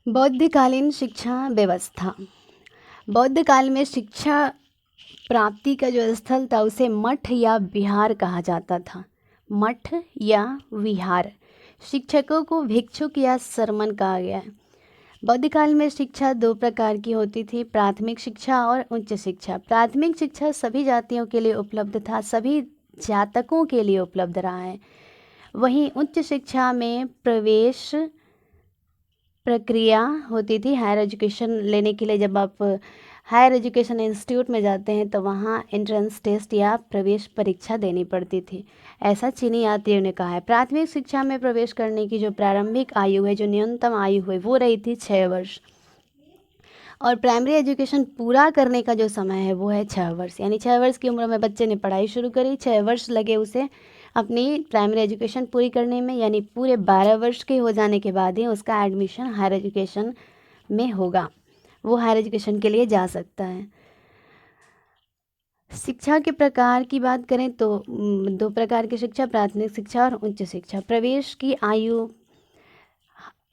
बौद्धकालीन शिक्षा व्यवस्था। बौद्ध काल में शिक्षा प्राप्ति का जो स्थल था उसे मठ या विहार कहा जाता था। मठ या विहार। शिक्षकों को भिक्षुक या सरमन कहा गया है। बौद्ध काल में शिक्षा दो प्रकार की होती थी, प्राथमिक शिक्षा और उच्च शिक्षा। प्राथमिक शिक्षा सभी जातियों के लिए उपलब्ध था, सभी जातकों के लिए उपलब्ध रहा है। वहीं उच्च शिक्षा में प्रवेश प्रक्रिया होती थी। हायर एजुकेशन लेने के लिए जब आप हायर एजुकेशन इंस्टीट्यूट में जाते हैं तो वहाँ एंट्रेंस टेस्ट या प्रवेश परीक्षा देनी पड़ती थी, ऐसा चीनी यात्रियों ने कहा है। प्राथमिक शिक्षा में प्रवेश करने की जो प्रारंभिक आयु है, जो न्यूनतम आयु है, वो रही थी 6 वर्ष। और प्राइमरी एजुकेशन पूरा करने का जो समय है वो है 6 वर्ष। यानी 6 वर्ष की उम्र में बच्चे ने पढ़ाई शुरू करी, 6 वर्ष लगे उसे अपनी प्राइमरी एजुकेशन पूरी करने में। यानी पूरे 12 वर्ष के हो जाने के बाद ही उसका एडमिशन हायर एजुकेशन में होगा, वो हायर एजुकेशन के लिए जा सकता है। शिक्षा के प्रकार की बात करें तो दो प्रकार की शिक्षा, प्राथमिक शिक्षा और उच्च शिक्षा। प्रवेश की आयु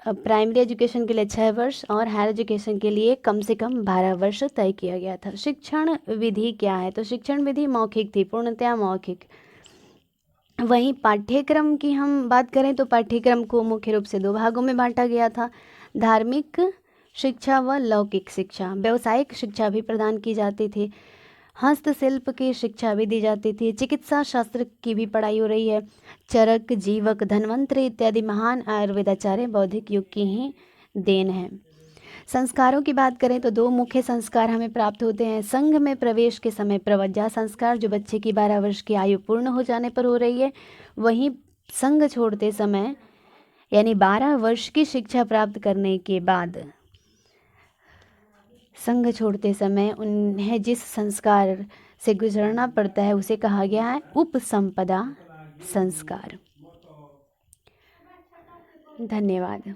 प्राइमरी एजुकेशन के लिए 6 वर्ष और हायर एजुकेशन के लिए कम से कम 12 वर्ष तय किया गया था। शिक्षण विधि क्या है? तो शिक्षण विधि मौखिक थी, पूर्णतया मौखिक। वहीं पाठ्यक्रम की हम बात करें तो पाठ्यक्रम को मुख्य रूप से 2 भागों में बांटा गया था, धार्मिक शिक्षा व लौकिक शिक्षा। व्यावसायिक शिक्षा भी प्रदान की जाती थी, हस्तशिल्प की शिक्षा भी दी जाती थी, चिकित्सा शास्त्र की भी पढ़ाई हो रही है। चरक, जीवक, धन्वंतरि इत्यादि महान आयुर्वेदाचार्य बौद्धिक युग की ही देन है। संस्कारों की बात करें तो 2 मुख्य संस्कार हमें प्राप्त होते हैं। संघ में प्रवेश के समय प्रवज्जा संस्कार, जो बच्चे की 12 वर्ष की आयु पूर्ण हो जाने पर हो रही है। वहीं संघ छोड़ते समय यानी 12 वर्ष की शिक्षा प्राप्त करने के बाद संघ छोड़ते समय उन्हें जिस संस्कार से गुजरना पड़ता है उसे कहा गया है उपसंपदा संस्कार। धन्यवाद।